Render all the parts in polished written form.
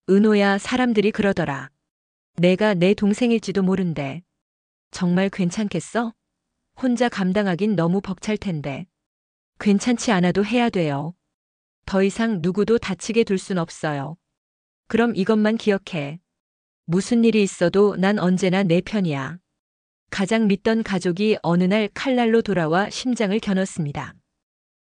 은호야, 사람들이 그러더라. 내가 내 동생일지도 모른대. 정말 괜찮겠어? 혼자 감당하긴 너무 벅찰 텐데. 괜찮지 않아도 해야 돼요. 더 이상 누구도 다치게 둘 순 없어요. 그럼 이것만 기억해. 무슨 일이 있어도 난 언제나 내 편이야. 가장 믿던 가족이 어느 날 칼날로 돌아와 심장을 겨눴습니다.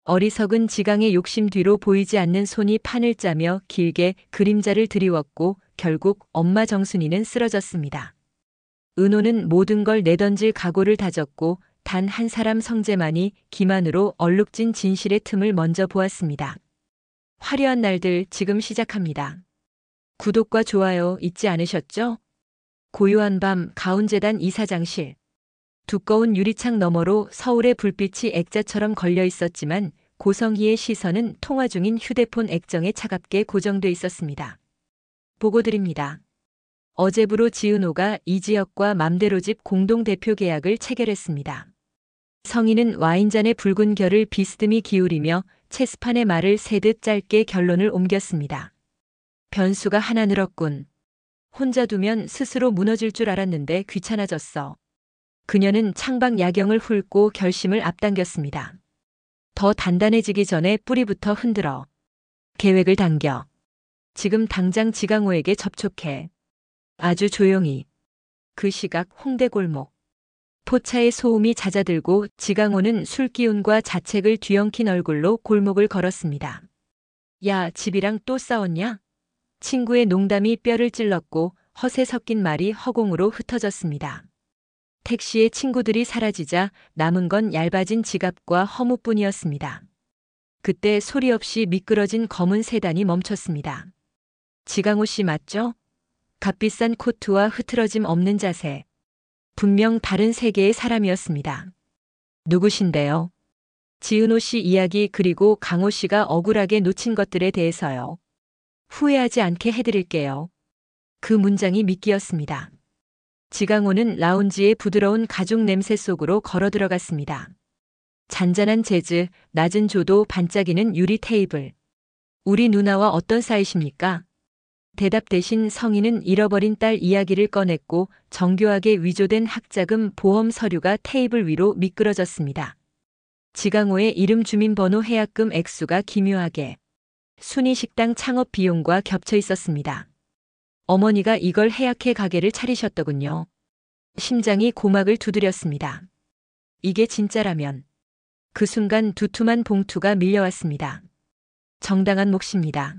어리석은 지강의 욕심 뒤로 보이지 않는 손이 판을 짜며 길게 그림자를 드리웠고 결국 엄마 정순이는 쓰러졌습니다. 은호는 모든 걸 내던질 각오를 다졌고 단 한 사람 성재만이 기만으로 얼룩진 진실의 틈을 먼저 보았습니다. 화려한 날들 지금 시작합니다. 구독과 좋아요 잊지 않으셨죠? 고요한 밤 가운재단 이사장실. 두꺼운 유리창 너머로 서울의 불빛이 액자처럼 걸려 있었지만 고성희의 시선은 통화 중인 휴대폰 액정에 차갑게 고정돼 있었습니다. 보고 드립니다. 어제부로 지은호가 이지혁과 맘대로집 공동대표 계약을 체결했습니다. 성희는 와인잔의 붉은 결을 비스듬히 기울이며 체스판의 말을 새듯 짧게 결론을 옮겼습니다. 변수가 하나 늘었군. 혼자 두면 스스로 무너질 줄 알았는데 귀찮아졌어. 그녀는 창밖 야경을 훑고 결심을 앞당겼습니다. 더 단단해지기 전에 뿌리부터 흔들어. 계획을 당겨. 지금 당장 지강호에게 접촉해. 아주 조용히. 그 시각 홍대 골목. 포차의 소음이 잦아들고 지강호는 술기운과 자책을 뒤엉킨 얼굴로 골목을 걸었습니다. 야, 집이랑 또 싸웠냐? 친구의 농담이 뼈를 찔렀고 허세 섞인 말이 허공으로 흩어졌습니다. 택시에 친구들이 사라지자 남은 건 얇아진 지갑과 허무뿐이었습니다. 그때 소리 없이 미끄러진 검은 세단이 멈췄습니다. 지강호 씨 맞죠? 값비싼 코트와 흐트러짐 없는 자세. 분명 다른 세계의 사람이었습니다. 누구신데요? 지은호 씨 이야기 그리고 강호 씨가 억울하게 놓친 것들에 대해서요. 후회하지 않게 해드릴게요. 그 문장이 미끼였습니다. 지강호는 라운지의 부드러운 가죽 냄새 속으로 걸어 들어갔습니다. 잔잔한 재즈, 낮은 조도 반짝이는 유리 테이블. 우리 누나와 어떤 사이십니까? 대답 대신 성희는 잃어버린 딸 이야기를 꺼냈고 정교하게 위조된 학자금 보험 서류가 테이블 위로 미끄러졌습니다. 지강호의 이름 주민번호 해약금 액수가 기묘하게 순이식당 창업 비용과 겹쳐 있었습니다. 어머니가 이걸 해약해 가게를 차리셨더군요. 심장이 고막을 두드렸습니다. 이게 진짜라면. 그 순간 두툼한 봉투가 밀려왔습니다. 정당한 몫입니다.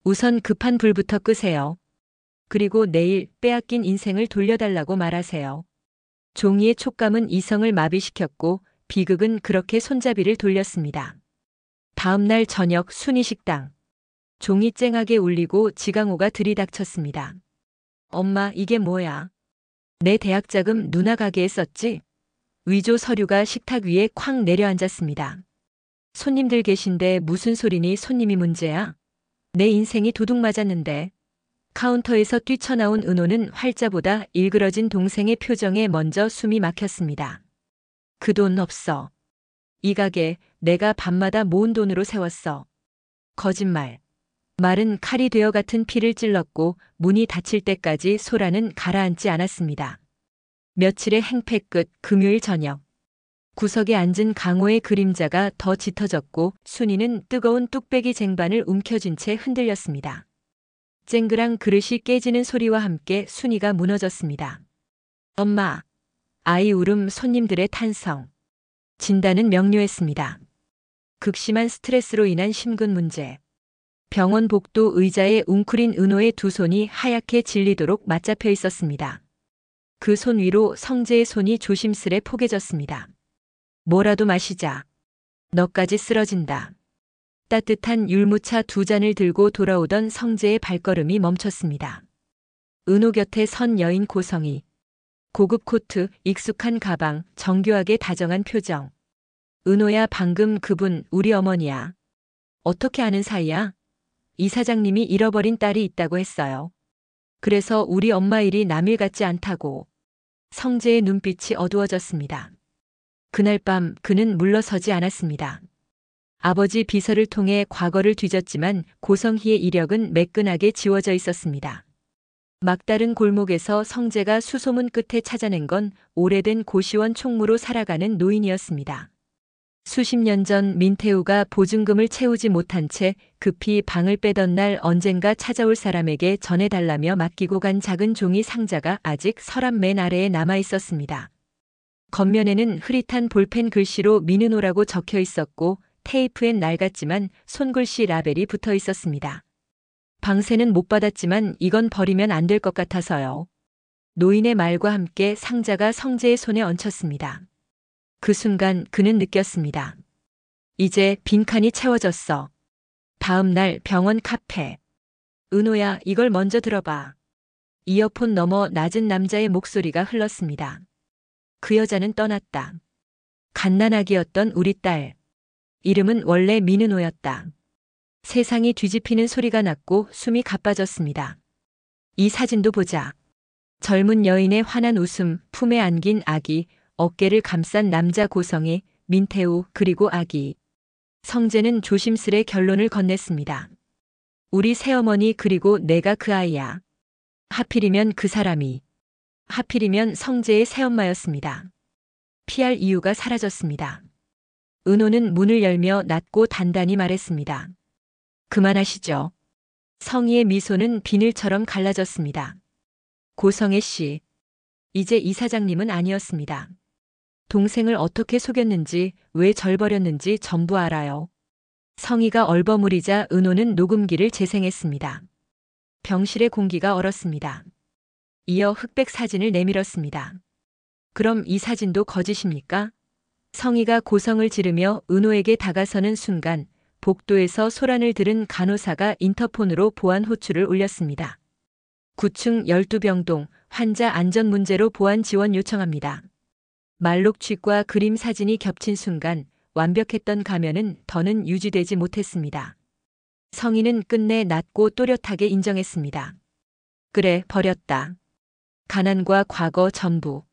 우선 급한 불부터 끄세요. 그리고 내일 빼앗긴 인생을 돌려달라고 말하세요. 종이의 촉감은 이성을 마비시켰고 비극은 그렇게 손잡이를 돌렸습니다. 다음 날 저녁 순이식당. 종이 쨍하게 울리고 지강호가 들이닥쳤습니다. 엄마, 이게 뭐야? 내 대학자금 누나 가게에 썼지? 위조 서류가 식탁 위에 쾅 내려앉았습니다. 손님들 계신데 무슨 소리니? 손님이 문제야? 내 인생이 도둑 맞았는데. 카운터에서 뛰쳐나온 은호는 활자보다 일그러진 동생의 표정에 먼저 숨이 막혔습니다. 그 돈 없어. 이 가게 내가 밤마다 모은 돈으로 세웠어. 거짓말. 말은 칼이 되어 같은 피를 찔렀고 문이 닫힐 때까지 소라는 가라앉지 않았습니다. 며칠의 행패 끝 금요일 저녁. 구석에 앉은 강호의 그림자가 더 짙어졌고 순이는 뜨거운 뚝배기 쟁반을 움켜쥔 채 흔들렸습니다. 쨍그랑 그릇이 깨지는 소리와 함께 순이가 무너졌습니다. 엄마. 아이 울음, 손님들의 탄성. 진단은 명료했습니다. 극심한 스트레스로 인한 심근 문제. 병원 복도 의자에 웅크린 은호의 두 손이 하얗게 질리도록 맞잡혀 있었습니다. 그 손 위로 성재의 손이 조심스레 포개졌습니다. 뭐라도 마시자. 너까지 쓰러진다. 따뜻한 율무차 두 잔을 들고 돌아오던 성재의 발걸음이 멈췄습니다. 은호 곁에 선 여인 고성희. 고급 코트, 익숙한 가방, 정교하게 다정한 표정. 은호야, 방금 그분 우리 어머니야. 어떻게 아는 사이야? 이 사장님이 잃어버린 딸이 있다고 했어요. 그래서 우리 엄마 일이 남일 같지 않다고. 성재의 눈빛이 어두워졌습니다. 그날 밤 그는 물러서지 않았습니다. 아버지 비서를 통해 과거를 뒤졌지만 고성희의 이력은 매끈하게 지워져 있었습니다. 막다른 골목에서 성재가 수소문 끝에 찾아낸 건 오래된 고시원 총무로 살아가는 노인이었습니다. 수십 년 전 민태우가 보증금을 채우지 못한 채 급히 방을 빼던 날 언젠가 찾아올 사람에게 전해달라며 맡기고 간 작은 종이 상자가 아직 서랍 맨 아래에 남아 있었습니다. 겉면에는 흐릿한 볼펜 글씨로 민은호라고 적혀 있었고 테이프엔 낡았지만 손글씨 라벨이 붙어 있었습니다. 방세는 못 받았지만 이건 버리면 안 될 것 같아서요. 노인의 말과 함께 상자가 성재의 손에 얹혔습니다. 그 순간 그는 느꼈습니다. 이제 빈칸이 채워졌어. 다음 날 병원 카페. 은호야, 이걸 먼저 들어봐. 이어폰 너머 낮은 남자의 목소리가 흘렀습니다. 그 여자는 떠났다. 갓난아기였던 우리 딸. 이름은 원래 민은호였다. 세상이 뒤집히는 소리가 났고 숨이 가빠졌습니다. 이 사진도 보자. 젊은 여인의 환한 웃음, 품에 안긴 아기, 어깨를 감싼 남자 고성희, 민태우, 그리고 아기. 성재는 조심스레 결론을 건넸습니다. 우리 새어머니 그리고 내가 그 아이야. 하필이면 그 사람이. 하필이면 성재의 새엄마였습니다. 피할 이유가 사라졌습니다. 은호는 문을 열며 낮고 단단히 말했습니다. 그만하시죠. 성희의 미소는 비늘처럼 갈라졌습니다. 고성혜 씨. 이제 이사장님은 아니었습니다. 동생을 어떻게 속였는지, 왜 절 버렸는지 전부 알아요. 성희가 얼버무리자 은호는 녹음기를 재생했습니다. 병실의 공기가 얼었습니다. 이어 흑백 사진을 내밀었습니다. 그럼 이 사진도 거짓입니까? 성희가 고성을 지르며 은호에게 다가서는 순간 복도에서 소란을 들은 간호사가 인터폰으로 보안 호출을 올렸습니다. 9층 12병동 환자 안전 문제로 보안 지원 요청합니다. 말록쥐과 그림 사진이 겹친 순간 완벽했던 가면은 더는 유지되지 못했습니다. 성희는 끝내 낮고 또렷하게 인정했습니다. 그래, 버렸다. 가난과 과거 전부.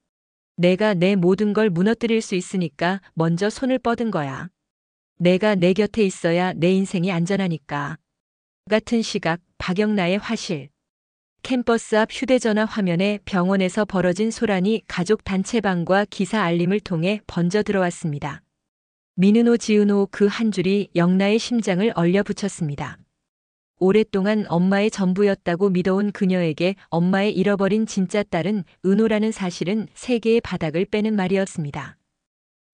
내가 내 모든 걸 무너뜨릴 수 있으니까 먼저 손을 뻗은 거야. 내가 내 곁에 있어야 내 인생이 안전하니까. 같은 시각 박영나의 화실. 캠퍼스 앞 휴대전화 화면에 병원에서 벌어진 소란이 가족 단체방과 기사 알림을 통해 번져 들어왔습니다. 민은호 지은호 그 한 줄이 영나의 심장을 얼려붙였습니다. 오랫동안 엄마의 전부였다고 믿어온 그녀에게 엄마의 잃어버린 진짜 딸은 은호라는 사실은 세계의 바닥을 빼는 말이었습니다.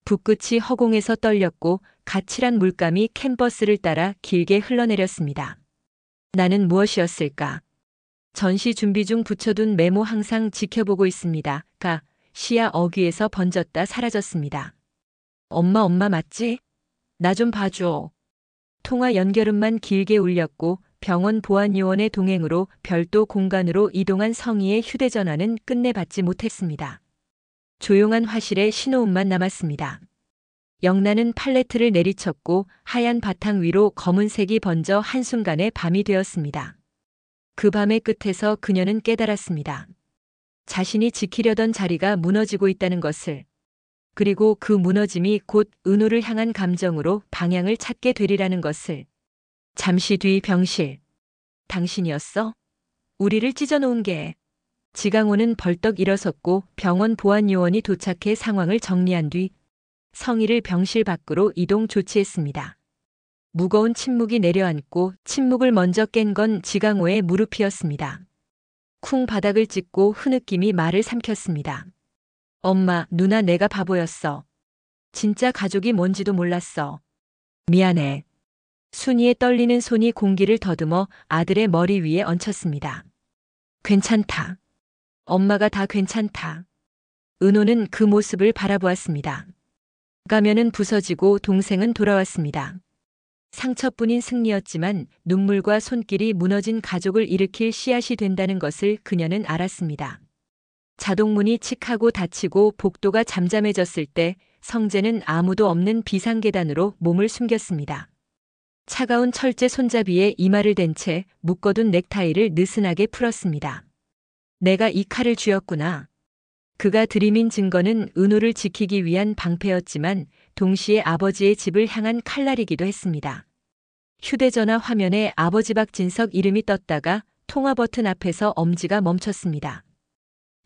붓끝이 허공에서 떨렸고 가칠한 물감이 캔버스를 따라 길게 흘러내렸습니다. 나는 무엇이었을까? 전시 준비 중 붙여둔 메모 항상 지켜보고 있습니다. 가 시야 어귀에서 번졌다 사라졌습니다. 엄마 맞지? 나 좀 봐줘. 통화 연결음만 길게 울렸고 병원 보안요원의 동행으로 별도 공간으로 이동한 성희의 휴대전화는 끝내 받지 못했습니다. 조용한 화실에 신호음만 남았습니다. 영나는 팔레트를 내리쳤고 하얀 바탕 위로 검은색이 번져 한순간에 밤이 되었습니다. 그 밤의 끝에서 그녀는 깨달았습니다. 자신이 지키려던 자리가 무너지고 있다는 것을. 그리고 그 무너짐이 곧 은호를 향한 감정으로 방향을 찾게 되리라는 것을. 잠시 뒤 병실. 당신이었어? 우리를 찢어놓은 게. 지강호는 벌떡 일어섰고 병원 보안요원이 도착해 상황을 정리한 뒤 성희를 병실 밖으로 이동 조치했습니다. 무거운 침묵이 내려앉고 침묵을 먼저 깬 건 지강호의 무릎이었습니다. 쿵 바닥을 찍고 흐느낌이 말을 삼켰습니다. 엄마, 누나 내가 바보였어. 진짜 가족이 뭔지도 몰랐어. 미안해. 순이의 떨리는 손이 공기를 더듬어 아들의 머리 위에 얹혔습니다. 괜찮다. 엄마가 다 괜찮다. 은호는 그 모습을 바라보았습니다. 가면은 부서지고 동생은 돌아왔습니다. 상처뿐인 승리였지만 눈물과 손길이 무너진 가족을 일으킬 씨앗이 된다는 것을 그녀는 알았습니다. 자동문이 칙하고 닫히고 복도가 잠잠해졌을 때 성재는 아무도 없는 비상계단으로 몸을 숨겼습니다. 차가운 철제 손잡이에 이마를 댄 채 묶어둔 넥타이를 느슨하게 풀었습니다. 내가 이 칼을 쥐었구나. 그가 들이민 증거는 은호를 지키기 위한 방패였지만 동시에 아버지의 집을 향한 칼날이기도 했습니다. 휴대전화 화면에 아버지 박진석 이름이 떴다가 통화 버튼 앞에서 엄지가 멈췄습니다.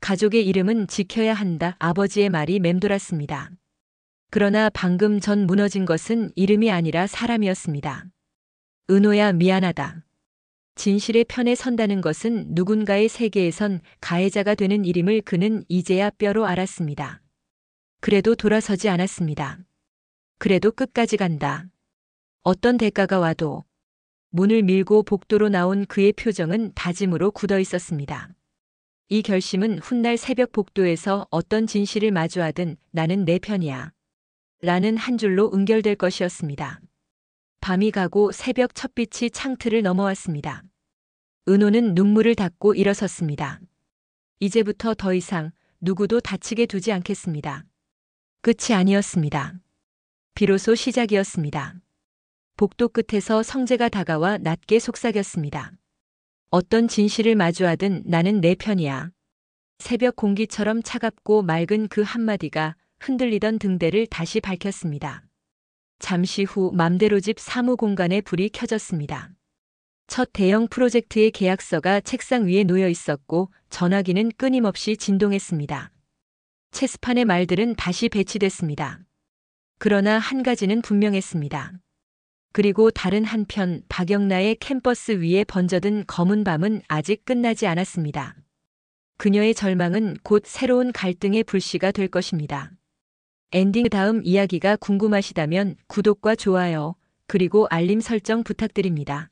가족의 이름은 지켜야 한다. 아버지의 말이 맴돌았습니다. 그러나 방금 전 무너진 것은 이름이 아니라 사람이었습니다. 은호야, 미안하다. 진실의 편에 선다는 것은 누군가의 세계에선 가해자가 되는 일임을 그는 이제야 뼈로 알았습니다. 그래도 돌아서지 않았습니다. 그래도 끝까지 간다. 어떤 대가가 와도. 문을 밀고 복도로 나온 그의 표정은 다짐으로 굳어 있었습니다. 이 결심은 훗날 새벽 복도에서 어떤 진실을 마주하든 나는 내 편이야. 라는 한 줄로 응결될 것이었습니다. 밤이 가고 새벽 첫빛이 창틀을 넘어왔습니다. 은호는 눈물을 닦고 일어섰습니다. 이제부터 더 이상 누구도 다치게 두지 않겠습니다. 끝이 아니었습니다. 비로소 시작이었습니다. 복도 끝에서 성재가 다가와 낮게 속삭였습니다. 어떤 진실을 마주하든 나는 내 편이야. 새벽 공기처럼 차갑고 맑은 그 한마디가 흔들리던 등대를 다시 밝혔습니다. 잠시 후 맘대로 집 사무 공간에 불이 켜졌습니다. 첫 대형 프로젝트의 계약서가 책상 위에 놓여 있었고 전화기는 끊임없이 진동했습니다. 체스판의 말들은 다시 배치됐습니다. 그러나 한 가지는 분명했습니다. 그리고 다른 한편 박영나의 캠퍼스 위에 번져든 검은 밤은 아직 끝나지 않았습니다. 그녀의 절망은 곧 새로운 갈등의 불씨가 될 것입니다. 엔딩 다음 이야기가 궁금하시다면 구독과 좋아요, 그리고 알림 설정 부탁드립니다.